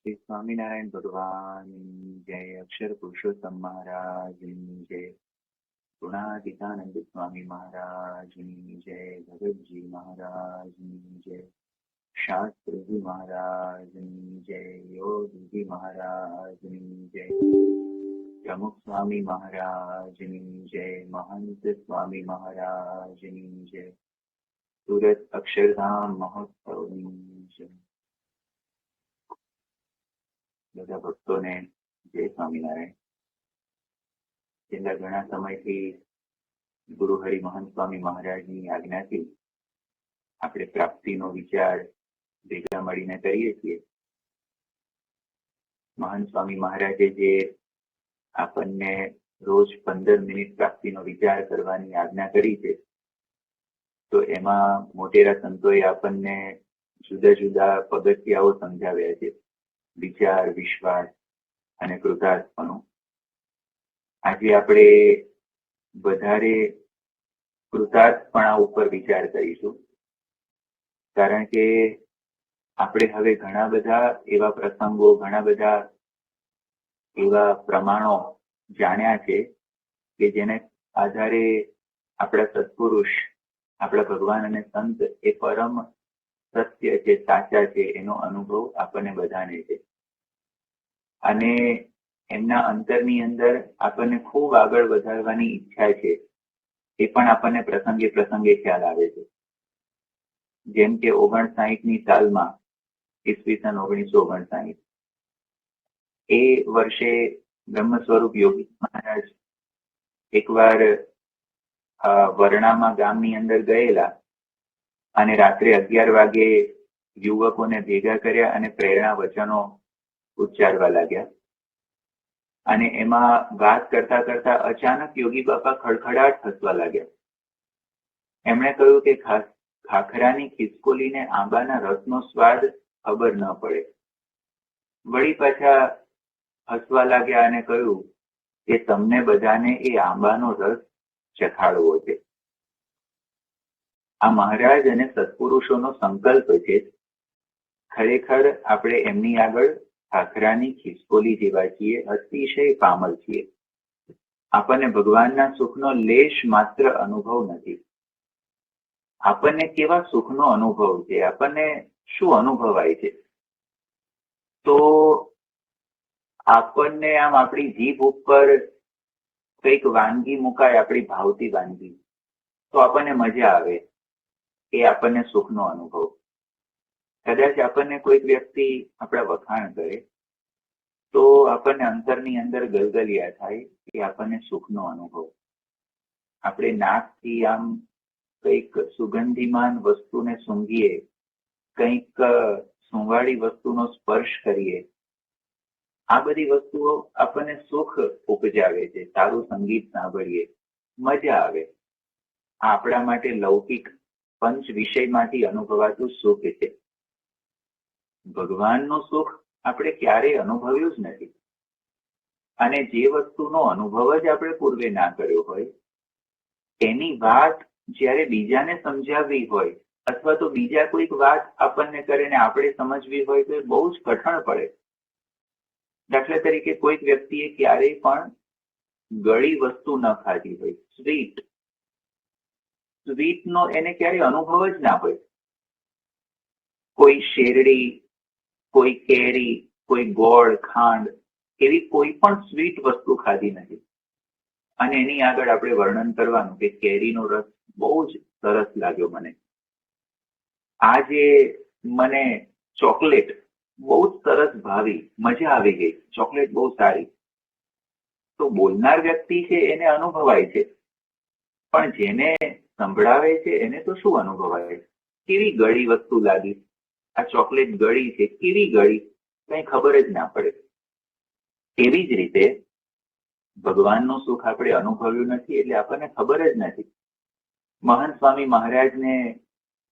श्री स्वामीनारायण भगवान जय। अक्षर पुरुषोत्तम महाराज जय। गुणातीतानंद स्वामी महाराज जय। भगत जी महाराज जय। शास्त्री जी महाराज जय। योगी जी महाराज जय। प्रमुख स्वामी महाराज जय। महंत स्वामी महाराज जय। सूरत अक्षरधाम महोत्सव जय। બધા ભક્તોને જય સ્વામિનારાયણ। છેલ્લા ઘણા સમયથી ગુરુ હરિ મહંત સ્વામી મહારાજની આજ્ઞાથી આપણે પ્રાપ્તિનો વિચાર ભેગા મળીને કરીએ છીએ। મહંત સ્વામી મહારાજે જે આપણને રોજ 15 મિનિટ પ્રાપ્તિનો વિચાર કરવાની આજ્ઞા કરી છે, તો એમાં મોટેરા સંતોએ આપણને જુદા જુદા પગથિયાઓ સમજાવ્યા છે। વિચાર, વિશ્વાસ અને કૃતાર્થપણું। આજે આપણે વધારે કૃતાર્થપણા ઉપર વિચાર કરીશું, કારણ કે આપણે હવે ઘણા બધા એવા પ્રસંગો, ઘણા બધા એવા પ્રમાણો જાણ્યા છે કે જેને આધારે આપણા સત્પુરુષ, આપણા ભગવાન અને સંત એ પરમ સત્ય છે, સાચા છે, એનો અનુભવ આપણને બધાને છે। અને એમના અંતરની અંદર આપણને ખૂબ આગળ વધારવાની ઈચ્છા છે, એ પણ આપણને પ્રસંગે પ્રસંગે ખ્યાલ આવે છે। જેમ કે 59ની સાલમાં, ઈસવીસન 1959, એ વર્ષે બ્રહ્મ સ્વરૂપ યોગી મહારાજ એકવાર વરણામાં ગામની અંદર ગયેલા અને રાત્રે 11 વાગે યુવકોને ભેગા કર્યા અને પ્રેરણા વચનો ઉચ્ચારવા લાગ્યા। અને એમાં વાત કરતા કરતા અચાનક યોગી બાપા ખડખડાટ હસવા લાગ્યા। એમણે કહ્યું કે ખાખરાની ખિસકોલીને આંબાના રસનો સ્વાદ ખબર ન પડે। વળી પાછા હસવા લાગ્યા અને કહ્યું કે તમને બધાને એ આંબાનો રસ ચખાડવો છે। આ મહારાજ અને સત્પુરુષોનો સંકલ્પ છે। ખરેખર આપણે એમની આગળ ખાખરાની ખિસકોલી જેવા છીએ, અતિશય પામર છીએ। આપણને ભગવાનના સુખનો લેશ માત્ર અનુભવ નથી। આપણને કેવા સુખનો અનુભવ છે, આપણને શું અનુભવાય છે? તો આપણને આમ આપણી જીભ ઉપર કંઈક વાનગી મુકાય, આપણી ભાવતી વાનગી, તો આપણને મજા આવે, એ આપણને સુખનો અનુભવ। કદાચ આપણને કોઈક વ્યક્તિ આપણા વખાણ કરે તો આપણને અંતરની અંદર ગલગલિયા થાય, એ આપણને સુખનો અનુભવ। આપણે નાકથી આમ કંઈક સુગંધીમાન વસ્તુને સૂંઘીએ, કંઈક સુંવાળી વસ્તુનો સ્પર્શ કરીએ, આ બધી વસ્તુઓ આપણને સુખ ઉપજાવે છે। સારું સંગીત સાંભળીએ, મજા આવે। આ આપણા માટે લૌકિક પંચ વિષયમાંથી અનુભવાતું સુખ છે। ભગવાનનું સુખ આપણે ક્યારેય અનુભવ્યું જ નથી। અને જે વસ્તુનો અનુભવ જ આપણે પૂર્વે ના કર્યો હોય, એની વાત જ્યારે બીજાને સમજાવવી હોય, અથવા તો બીજા કોઈક વાત આપણને કરે ને આપણે સમજવી હોય, તો એ બહુ જ કઠણ પડે। દાખલા તરીકે કોઈક વ્યક્તિએ ક્યારેય પણ ગળી વસ્તુ ન ખાધી હોય, સ્વીટનો એને ક્યારેય અનુભવ જ ના હોય। કોઈ શેરડી, કોઈ કેરી, કોઈ ગોળ, ખાંડ, એવી કોઈ પણ સ્વીટ વસ્તુ ખાધી નથી, અને એની આગળ આપણે વર્ણન કરવાનું કે કેરીનો રસ બહુ જ સરસ લાગ્યો મને, આ જે મને ચોકલેટ બહુ જ સરસ ભાવી, મજા આવી ગઈ, ચોકલેટ બહુ સારી, તો બોલનાર વ્યક્તિ છે એને અનુભવાય છે, પણ જેને સંભળાવે છે એને તો શું અનુભવાય? કેવી ગળી વસ્તુ લાગી, આ ચોકલેટ ગળી છે, કેવી ગળી, કઈ ખબર જ ના પડે। એવી જ રીતે ભગવાનનું સુખ આપણે અનુભવ્યું નથી, એટલે આપણને ખબર જ નથી। મહંત સ્વામી મહારાજને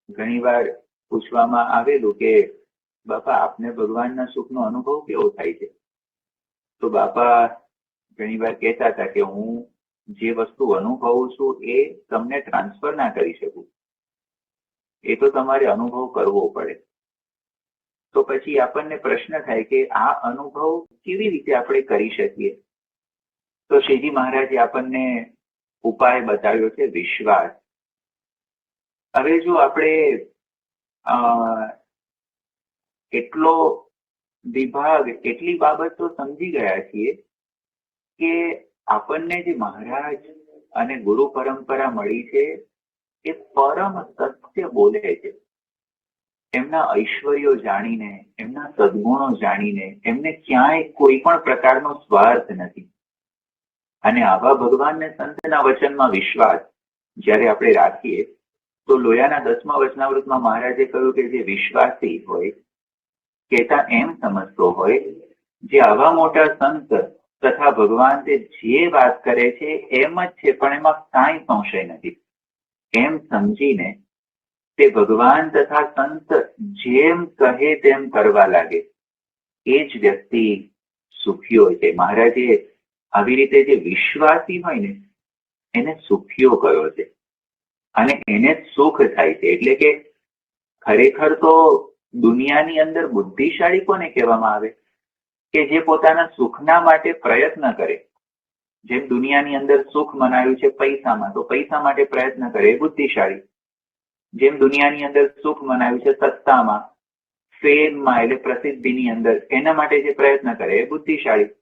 ઘણીવાર પૂછવામાં આવેલું કે બાપા આપને ભગવાનના સુખનો અનુભવ કેવો થાય છે? તો બાપા ઘણીવાર કહેતા હતા કે હું જે વસ્તુ અનુભવું છું એ તમને ટ્રાન્સફર ના કરી શકું, એ તો તમારે અનુભવ કરવો પડે। તો પછી આપણને પ્રશ્ન થાય કે આ અનુભવ કેવી રીતે આપણે કરી શકીએ? તો શ્રીજી મહારાજે આપણને ઉપાય બતાવ્યો છે વિશ્વાસ. હવે જો આપણે એટલો વિભાગ, એટલી બાબતો સમજી ગયા છીએ કે આપણને જે મહારાજ અને ગુરુ પરંપરા મળી છે એ પરમ સત્ય બોલે છે. એમના ઐશ્વર્યો જાણીને, એમના સદગુણો જાણીને એમને ક્યાંય કોઈ પણ પ્રકારનો સ્વાર્થ નથી. અને આવા ભગવાનને સંતના વચનમાં વિશ્વાસ જ્યારે આપણે રાખીએ તો લોયાના 10મા વચનામૃતમાં મહારાજે કહ્યું કે જે વિશ્વાસી હોય, કહેતા એમ સમજતો હોય, જે આવા મોટા સંત તથા ભગવાન તે જે વાત કરે છે એમ જ છે, પણ એમાં કાંઈ સંશય નથી, એમ સમજીને તે ભગવાન તથા સંત જેમ કહે તેમ કરવા લાગે, એ જ વ્યક્તિ સુખીઓ છે. મહારાજે આવી રીતે જે વિશ્વાસી હોય ને એને સુખીઓ કહ્યો છે અને એને સુખ થાય છે. એટલે કે ખરેખર તો દુનિયાની અંદર બુદ્ધિશાળી કોને કહેવામાં આવે? કે જે પોતાના સુખના માટે પ્રયત્ન કરે. જેમ દુનિયાની અંદર સુખ મનાયું છે પૈસામાં, તો પૈસા માટે પ્રયત્ન કરે એ બુદ્ધિશાળી. જેમ દુનિયાની અંદર સુખ મનાયું છે સત્તામાં, ફેમમાં એટલે પ્રસિદ્ધિની અંદર, એના માટે જે પ્રયત્ન કરે એ બુદ્ધિશાળી.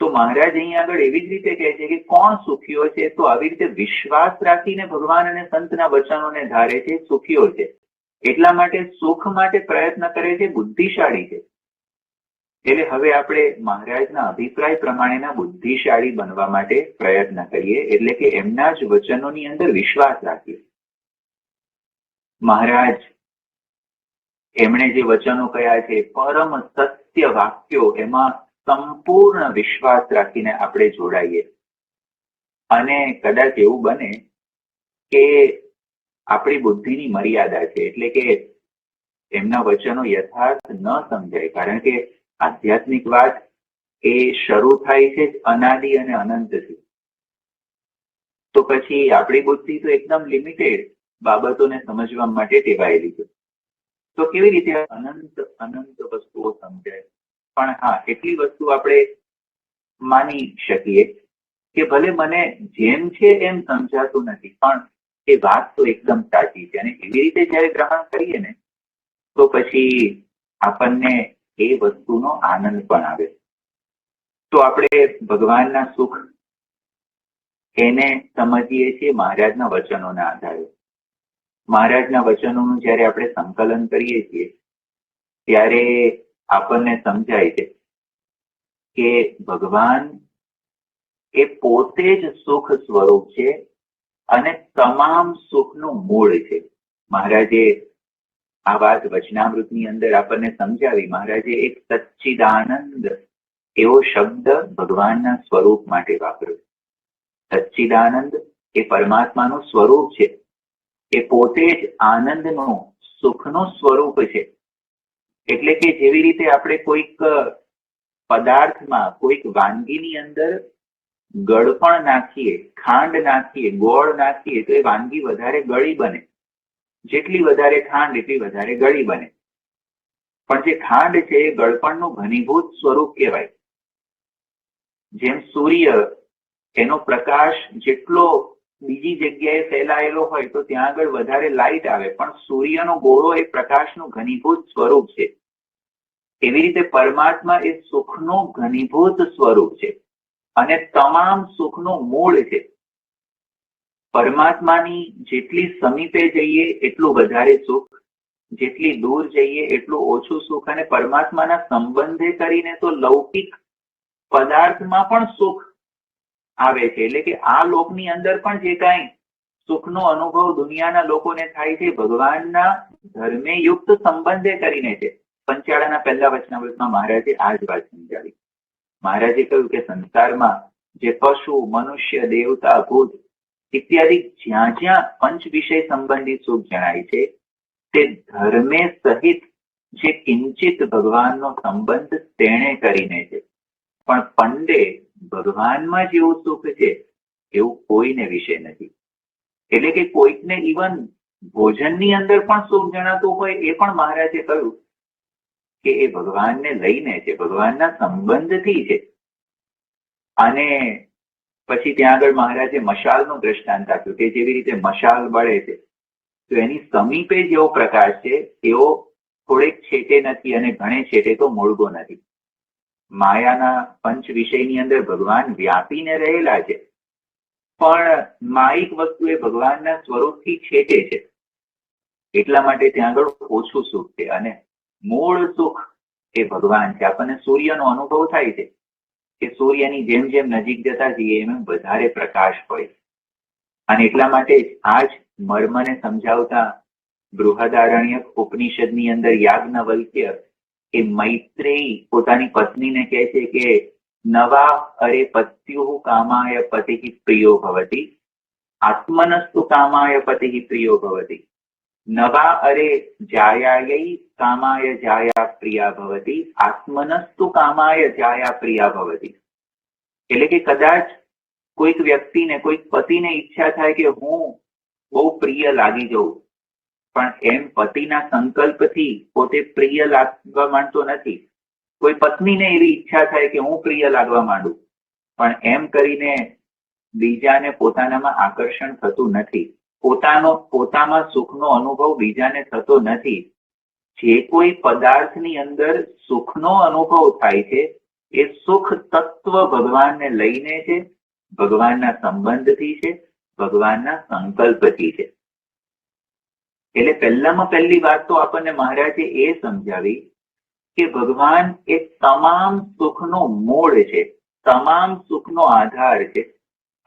તો મહારાજ અહીંયા આગળ એવી જ રીતે કહે છે કે કોણ સુખીઓ છે? તો આવી રીતે વિશ્વાસ રાખીને ભગવાન અને સંતના વચનોને ધારે છે, સુખીઓ છે. એટલા માટે સુખ માટે પ્રયત્ન કરે છે, બુદ્ધિશાળી છે. એટલે હવે આપણે મહારાજના અભિપ્રાય પ્રમાણેના બુદ્ધિશાળી બનવા માટે પ્રયત્ન કરીએ, એટલે કે એમના જ વચનોની અંદર વિશ્વાસ રાખીએ. મહારાજ એમણે જે વચનો કયા છે પરમ સત્ય વાક્યો, એમાં સંપૂર્ણ વિશ્વાસ રાખીને આપણે જોડાઈએ. અને કદાચ એવું બને કે આપણી બુદ્ધિની મર્યાદા છે, એટલે કે એમના વચનો યથાર્થ ન સમજાય, કારણ કે આધ્યાત્મિક વાત એ શરૂ થાય છે અનાદિ અને અનંતથી. તો પછી આપણી બુદ્ધિ તો એકદમ લિમિટેડ બાબતોને સમજવા માટે ટેવાયેલી છે. તો કેવી રીતે અનંત વસ્તુઓ સમજાય? પણ હા, એટલી વસ્તુ આપણે માની શકીએ કે ભલે મને જેમ છે એમ સમજાતું નથી, પણ એ વાત તો એકદમ સાચી છે. અને એવી રીતે જયારે ગ્રહણ કરીએ ને તો પછી આપણને એ વસ્તુનો આનંદ પણ આવે. તો આપણે ભગવાનના સુખ એને સમજીએ છીએ મહારાજના વચનોના આધારે. મહારાજના વચનોનું જયારે આપણે સંકલન કરીએ છીએ ત્યારે આપણને સમજાય છે કે ભગવાન એ પોતે જ સુખ સ્વરૂપ છે અને તમામ સુખનું મૂળ છે. મહારાજે આ વાત વચનામૃતની અંદર આપણને સમજાવી. મહારાજે એક સચ્ચિદાનંદ એવો શબ્દ ભગવાનના સ્વરૂપ માટે વાપર્યો. સચ્ચિદાનંદ એ પરમાત્માનું સ્વરૂપ છે, એ પોતે જ આનંદનું, સુખનું સ્વરૂપ છે. એટલે કે જેવી રીતે આપણે કોઈક પદાર્થમાં, કોઈક વાનગીની અંદર ગળપણ નાખીએ, ખાંડ નાખીએ, ગોળ નાખીએ તો એ વાનગી વધારે ગળી બને. જેટલી વધારે ખાંડ એટલી વધારે ગળી બને. પણ જે ખાંડ છે એ ગળપણનું ઘનીભૂત સ્વરૂપ કહેવાય. જેમ સૂર્ય, એનો પ્રકાશ જેટલો બીજી જગ્યાએ ફેલાયેલો હોય તો ત્યાં આગળ વધારે લાઇટ આવે, પણ સૂર્યનો ગોળો એ પ્રકાશનું ઘનીભૂત સ્વરૂપ છે. એવી રીતે પરમાત્મા એ સુખનું ઘનીભૂત સ્વરૂપ છે અને તમામ સુખનું મૂળ છે. પરમાત્માની જેટલી સમીપે જઈએ એટલું વધારે સુખ, જેટલી દૂર જઈએ એટલું ઓછું સુખ. અને પરમાત્માના સંબંધે કરીને તો લૌકિક પદાર્થમાં પણ સુખ આવે છે. એટલે કે આ લોકની અંદર પણ જે કાંઈ સુખનો અનુભવ દુનિયાના લોકોને થાય છે, ભગવાનના ધર્મે યુક્ત સંબંધે કરીને છે. પંચાળાના પહેલા વચનામૃતમાં મહારાજે આ જ વાત સમજાવી. મહારાજે કહ્યું કે સંસારમાં જે પશુ, મનુષ્ય, દેવતા, ભૂત ઇત્યાદિ જ્યાં જ્યાં પંચ વિષય સંબંધિત સુખ જણાય છે તે ધર્મે સહિત જે કિંચિત ભગવાનનો સંબંધ તેણે કરીને છે. પણ પંડે ભગવાનમાં જેવું સુખ છે એવું કોઈને વિશે નથી. એટલે કે કોઈકને ઇવન ભોજનની અંદર પણ સુખ જણાતું હોય એ પણ મહારાજે કહ્યું કે એ ભગવાનને લઈને છે, ભગવાનના સંબંધથી છે. અને પછી ત્યાં આગળ મહારાજે મશાલનું દ્રષ્ટાંત આપ્યું કે જેવી રીતે મશાલ બળે છે તો એની સમીપે જેવો પ્રકાશ છે એવો થોડેક છેટે નથી અને ઘણે છેટે તો મૂળગો નથી. માયાના પંચ વિષયની અંદર ભગવાન વ્યાપીને રહેલા છે, પણ માયિક વસ્તુ એ ભગવાનના સ્વરૂપથી છેટે છે. એટલા માટે ત્યાં આગળ ઓછું સુખ છે અને મૂળ સુખ એ ભગવાન છે. આપણને સૂર્યનો અનુભવ થાય છે કે સૂર્યની જેમ જેમ નજીક જતા જઈએ એમ વધારે પ્રકાશ હોય. અને એટલા માટે જ આ જ મર્મને સમજાવતા બૃહદારણ્યક ઉપનિષદની અંદર યાજ્ઞવલ્ક્ય એ મૈત્રેયી પોતાની પત્નીને કહે છે કે નવા અરે પત્યુઃ કામાય પતિઃ પ્રિયો ભવતિ આત્મનસ્તુ કામાય પતિઃ પ્રિયો ભવતિ નવા અરે જાયાयै કામાય જાયા પ્રિયા ભવતિ આત્મનસ્તુ કામાય જાયા પ્રિયા ભવતિ. એટલે કે કદાચ કોઈક વ્યક્તિને, કોઈક પતિને ઈચ્છા થાય કે હું બહુ પ્રિય લાગી જવું, પણ એમ પતિના સંકલ્પથી પોતે પ્રિય લાગવા માંડતો નથી. કોઈ પત્નીને એવી ઈચ્છા થાય કે હું પ્રિય લાગવા માંડું, પણ એમ કરીને બીજાને પોતાનામાં આકર્ષણ થતું નથી. પોતામાં સુખનો અનુભવ બીજાને થતો નથી. જે કોઈ પદાર્થની અંદર સુખનો અનુભવ થાય છે એ સુખ તત્વ ભગવાનને લઈને છે, ભગવાનના સંબંધથી છે, ભગવાનના સંકલ્પથી છે. એટલે પહેલામાં પહેલી વાત તો આપણને મહારાજે એ સમજાવી કે ભગવાન એ તમામ સુખનો મૂળ છે, તમામ સુખનો આધાર છે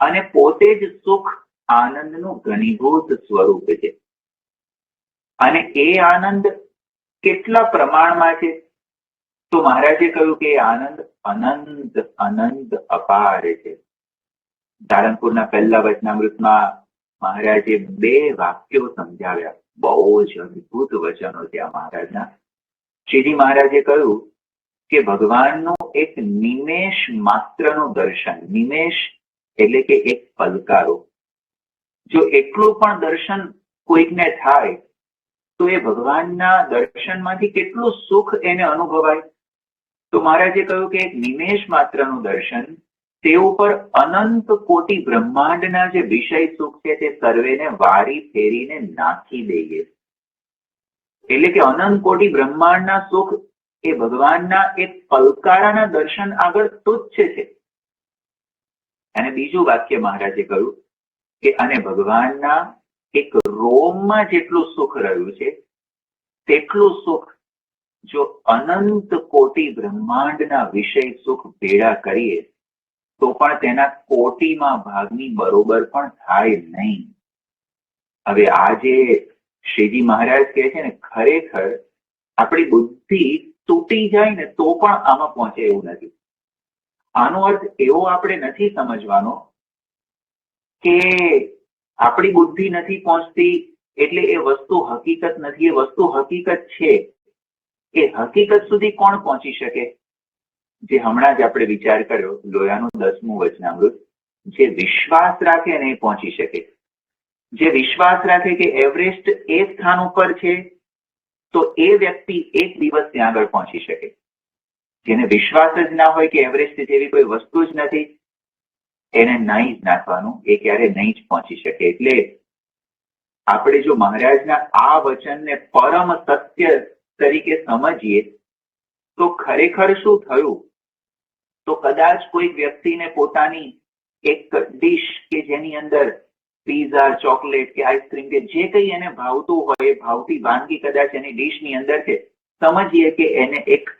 અને પોતે જ સુખ આનંદનું ઘનીભૂત સ્વરૂપ છે. અને એ આનંદ કેટલા પ્રમાણમાં છે તો મહારાજે કહ્યું કે આનંદ અનંત અનંત અપાર છે. સાળંગપુરના પહેલા વચનામૃતમાં મહારાજે 2 વાક્યો સમજાવ્યા. બહુ જ અદભુત વચનો છે આ મહારાજના. શ્રીજી મહારાજે કહ્યું કે ભગવાનનું એક નિમેષ માત્રનું દર્શન, નિમેષ એટલે કે એક પલકારો, જો એટલું પણ દર્શન કોઈકને થાય તો એ ભગવાનના દર્શનમાંથી કેટલું સુખ એને અનુભવાય. તો મહારાજે કહ્યું કે એક નિમેષ માત્રનું દર્શન, તે ઉપર અનંત કોટી બ્રહ્માંડના જે વિષય સુખ છે તે સર્વેને વારી ફેરીને નાખી દઈએ. એટલે કે અનંત કોટી બ્રહ્માંડના સુખ એ ભગવાનના એક પલકારાના દર્શન આગળ તુચ્છ છે. અને બીજું વાક્ય મહારાજે કહ્યું કે અને ભગવાનના એક રોમમાં જેટલું સુખ રહ્યું છે તેટલું સુખ જો અનંત કોટી બ્રહ્માંડના વિષય સુખ ભેળા કરીએ તો પણ તેના કોટીમાં ભાગની બરોબર પણ થાય નહીં. હવે આ જે શ્રીજી મહારાજ કહે છે ને, ખરેખર આપણી બુદ્ધિ તૂટી જાય ને તો પણ આમાં પહોંચે એવું નથી. આનો અર્થ એવો આપણે નથી સમજવાનો કે આપણી બુદ્ધિ નથી પહોંચતી એટલે એ વસ્તુ હકીકત નથી. એ વસ્તુ હકીકત છે. એ હકીકત સુધી કોણ પહોંચી શકે? જે હમણાં જ આપણે વિચાર કર્યો, લોયાનું 10મું વચનામૃત, જે વિશ્વાસ રાખે ને એ પહોંચી શકે. જે વિશ્વાસ રાખે કે એવરેસ્ટ એ સ્થાન ઉપર છે તો એ વ્યક્તિ એક દિવસ ત્યાં આગળ પહોંચી શકે. જેને વિશ્વાસ જ ના હોય કે એવરેસ્ટ જેવી કોઈ વસ્તુ જ નથી, એને નહીં જ નાખવાનું, એ ક્યારે નહીં જ પહોંચી શકે. એટલે આપણે જો મહારાજના આ વચનને પરમ સત્ય તરીકે સમજીએ તો ખરેખર શું થયું? તો કદાચ કોઈ વ્યક્તિને પોતાની એક ડીશ કે જેની અંદર પીઝા, ચોકલેટ કે આઈસ્ક્રીમ કે જે કંઈ એને ભાવતું હોય, ભાવતી વાનગી કદાચ એની ડીશની અંદર છે, સમજીએ કે એને એક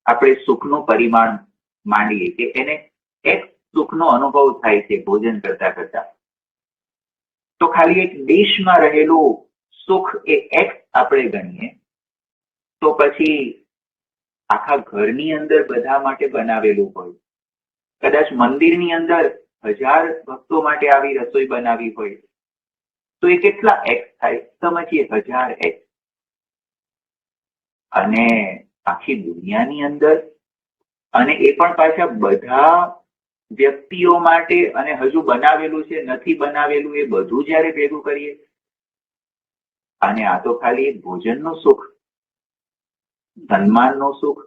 આપણે સુખનું પરિમાણ માંડીએ કે એને એક સુખનો અનુભવ થાય છે ભોજન કરતા કરતા, તો ખાલી એક ડીશમાં રહેલું સુખ એ એક્સ આપણે ગણીએ તો પછી આખા ઘરની અંદર બધા માટે બનાવેલું હોય, કદાચ મંદિરની અંદર 1000 ભક્તો માટે આવી રસોઈ બનાવી હોય તો એ કેટલા એક્સ થાય? સમજીએ 1000 એક્સ. અને આખી દુનિયાની અંદર, અને એ પણ પાછા બધા વ્યક્તિઓ માટે, અને હજુ બનાવેલું છે નથી બનાવેલું એ બધું જયારે ભેગું કરીએ અને આ તો ખાલી ભોજનનું સુખ, સન્માનનું સુખ,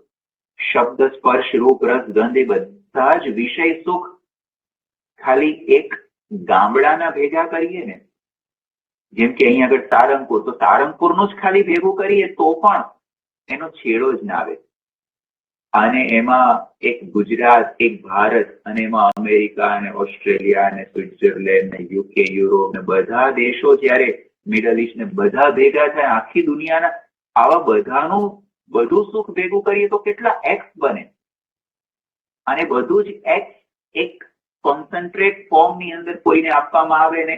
શબ્દ સ્પર્શ રૂપ રસ ગંધ એ બધા જ વિષય સુખ ખાલી એક ગામડાના ભેગા કરીએ ને, જેમ કે અહીંયા આગળ સારંગપુર, તો સારંગપુરનું જ ખાલી ભેગું કરીએ તો પણ એનો છેડો જ ના આવે. અને એમાં એક ગુજરાત, એક ભારત, અને એમાં અમેરિકા અને ઓસ્ટ્રેલિયા અને સ્વિટ્ઝરલેન્ડ ને યુકે, યુરોપ ને બધા દેશો, જયારે મિડલ ઈસ્ટ ને બધા ભેગા થાય, આખી દુનિયાના આવા બધાનું બધું સુખ ભેગું કરીએ તો કેટલા એક્સ બને. અને બધું જ એક્સ એક કોન્સન્ટ્રેટ ફોર્મ ની અંદર કોઈને આપવામાં આવે ને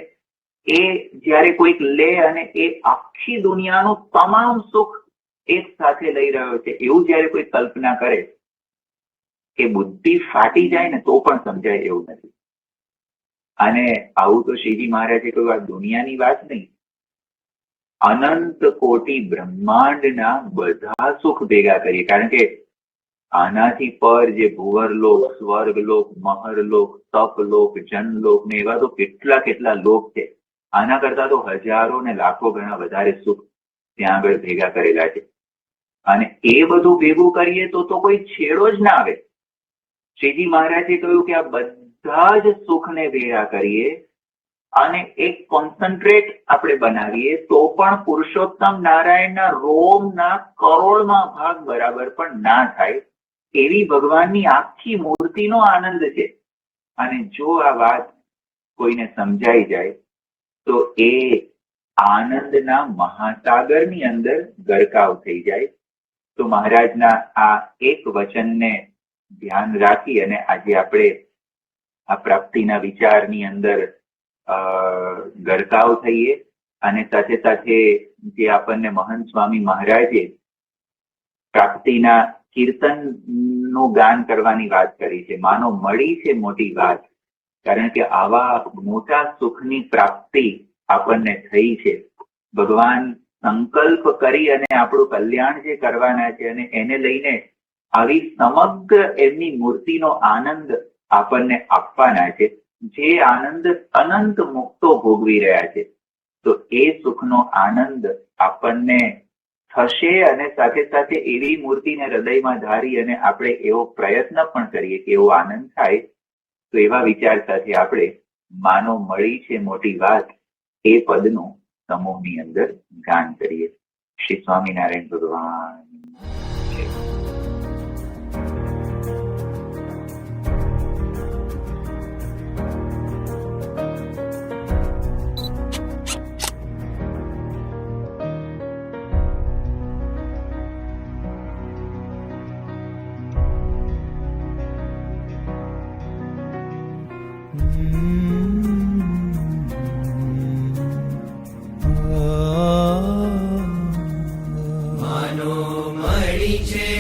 એ જયારે કોઈક લે અને એ આખી દુનિયાનું તમામ સુખ એક સાથે લઈ રહ્યો છે, એવું જયારે કોઈ કલ્પના કરે એ બુદ્ધિ ફાટી જાય ને તો પણ સમજાય એવું નથી. અને આવું તો શ્રીજી મહારાજે કહ્યું, આ દુનિયાની વાત નહીં, અનંત કોટી બ્રહ્માંડના બધા સુખ ભેગા કરીએ. કારણ કે આનાથી પર જે ભુવરલોક, સ્વર્ગલોક, મહરલોક, તપલોક, જનલોક ને એવા તો કેટલા કેટલા લોક છે. આના કરતા તો હજારો ને લાખો ગણા વધારે સુખ ત્યાં આગળ ભેગા કરેલા છે. અને એ બધું ભેગું કરીએ તો કોઈ છેડો જ ના આવે. શ્રીજી મહારાજે કહ્યું કે આ બધા જ સુખને ભેગા કરીએ અને એક કોન્સન્ટ્રેટ આપણે બનાવીએ તો પણ પુરુષોત્તમ નારાયણના રોમના કરોડમાં ભાગ બરાબર પણ ના થાય એવી ભગવાનની આખી મૂર્તિનો આનંદ છે. અને જો આ વાત કોઈને સમજાઈ જાય તો એ આનંદના મહાસાગરની અંદર ગરકાવ થઈ જાય. તો મહારાજના આ એક વચનને ધ્યાન રાખી અને આજે આપણે આ પ્રાપ્તિના વિચારની અંદર ગરકાવ થઈએ. અને સાથે સાથે જે આપણને મહંત સ્વામી મહારાજે પ્રાપ્તિના કીર્તનનું ગાન કરવાની વાત કરી છે, માનો મળી છે મોટી વાત. કારણ કે આવા મોટા સુખની પ્રાપ્તિ આપણને થઈ છે. ભગવાન સંકલ્પ કરી અને આપણું કલ્યાણ જે કરવાના છે અને એને લઈને આવી સમગ્ર એમની મૂર્તિનો આનંદ આપણને આપવાના છે, જે આનંદ અનંત મુક્તો ભોગવી રહ્યા છે. તો એ સુખનો આનંદ આપણને થશે. અને સાથે સાથે એવી મૂર્તિને હૃદયમાં ધારી અને આપણે એવો પ્રયત્ન પણ કરીએ કે એવો આનંદ થાય. તો એવા વિચાર સાથે આપણે માનો મળી છે મોટી વાત એ પદનું સમૂહની અંદર ગાન કરીએ. શ્રી સ્વામિનારાયણ ભગવાન.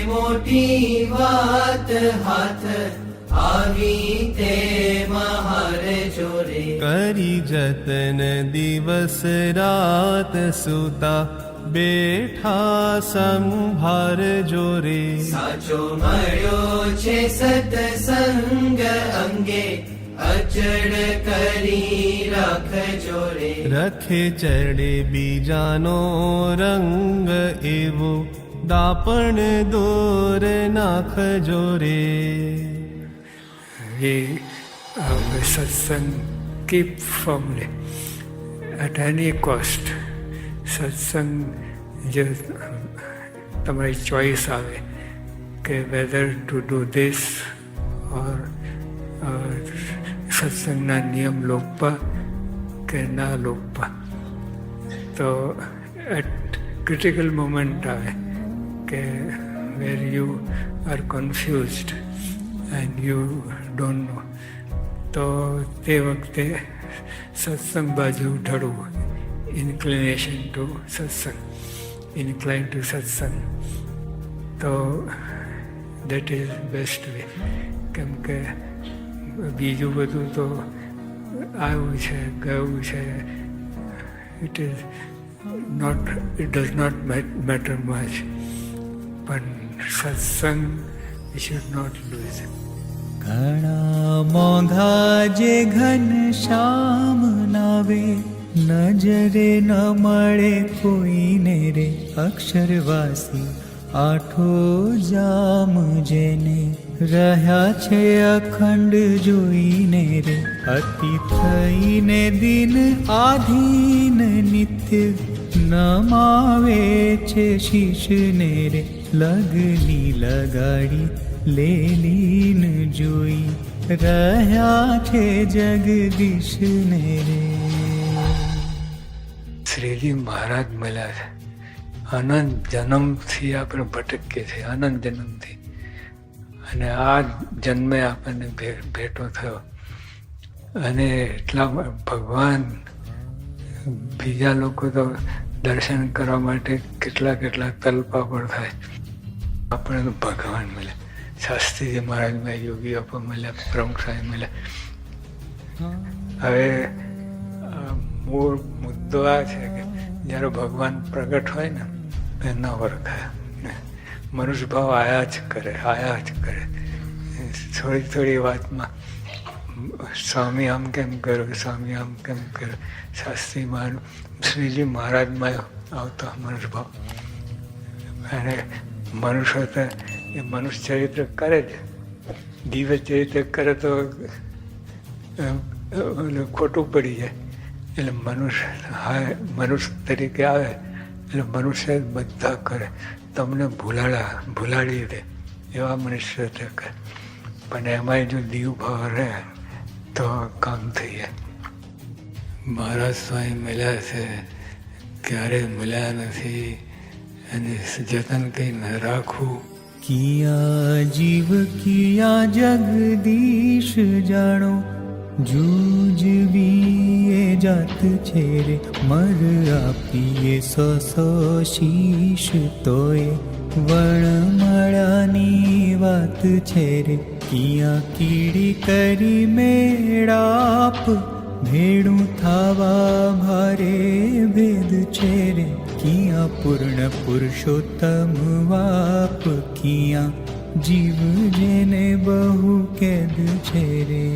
મોટી વાત હાથ આવી તે મહાર જોરે, કરી જતન દિવસ રાત સુતા બેઠા સંભાર જોરે. સાચો મળ્યો છે સત્સંગ અંગે અચળ કરી રાખજો રે. રખે ચડે બીજાનો રંગ એવો દાપણ દોર નાખજો રે. We satsang keep firmly at any cost. સત્સંગ જે તમારી ચોઈસ આવે કે whether to do this or સત્સંગના નિયમ લોકપા કે ના લોકપા. તો એટ ક્રિટિકલ મોમેન્ટ આવે કે where you are confused and you don't know, તો તે વખતે સત્સંગ બાજુ ઢળવું, inclination to satsang, inclined to satsang. તો that is best way. કેમ કે બીજું બધું તો આવ્યું છે ગયું છે, it does not matter much, પણ સત્સંગ we should not lose. ઘણા મોંઘા જે ઘન શ્યામ નાવે નજરે ન મળે કોઈને રે અક્ષરવાસી આઠો જામ જેને રહ્યા છે અખંડ જોઈને રે અતિ થઈને દિન આધીન નિત્ય નમાવે છે શીશને રે લગની લગાડી લેલીન જોઈ રહ્યા છે જગદીશને રે. શ્રીજી મહારાજ મળ્યા છે. અનંત જન્મથી આપણે ભટકીએ છીએ, અનંત જન્મથી, અને આ જન્મે આપણને ભેટો થયો. અને એટલા ભગવાન, બીજા લોકો તો દર્શન કરવા માટે કેટલા તલપાપડ થાય, આપણે તો ભગવાન મળ્યા. શાસ્ત્રીજી મહારાજ મળ્યા, યોગી બાપા મળ્યા, પ્રમુખ સાહેબ મળ્યા. હવે મૂળ મુદ્દો આ છે કે જ્યારે ભગવાન પ્રગટ હોય ને એ ન ઓળખાય. મનુષ્ય ભાવ આયા જ કરે. થોડી વાતમાં સ્વામી આમ કેમ કર્યો, સ્વામી આમ કેમ કર્યો. શાસ્ત્રી મહારાજ, શ્રીજી મહારાજમાં આવતો મનુષ્ય ભાવ. અને મનુષ્ય તો એ મનુષ્ય ચરિત્ર કરે જ, દિવ્ય ચરિત્ર કરે તો ખોટું પડી જાય. એટલે મનુષ્ય તરીકે આવે એટલે મનુષ્ય બધા કરે, તમને ભૂલાડી દે એવા મનુષ્ય કરે. પણ એમાંય જો દીવ ભાવ રહે તો કામ થઈ જાય. મહારાજ સ્વામી મળ્યા છે, ક્યારેય મળ્યા નથી, અને જતન કંઈ ન રાખવું. કિયા જીવ કિયા જગદીશ જાણો જૂજવીએ જાત છે રે મર આપીએ સો શીશ તોય વણમળાની વાત છે રે. કિયા કીડી કરી મેળાપ ભેડું થાવા ભારે ભેદ છે રે. કિયા પૂર્ણ પુરુષોત્તમ વાપ કિયા જીવ જેને બહુ કેદ છે રે.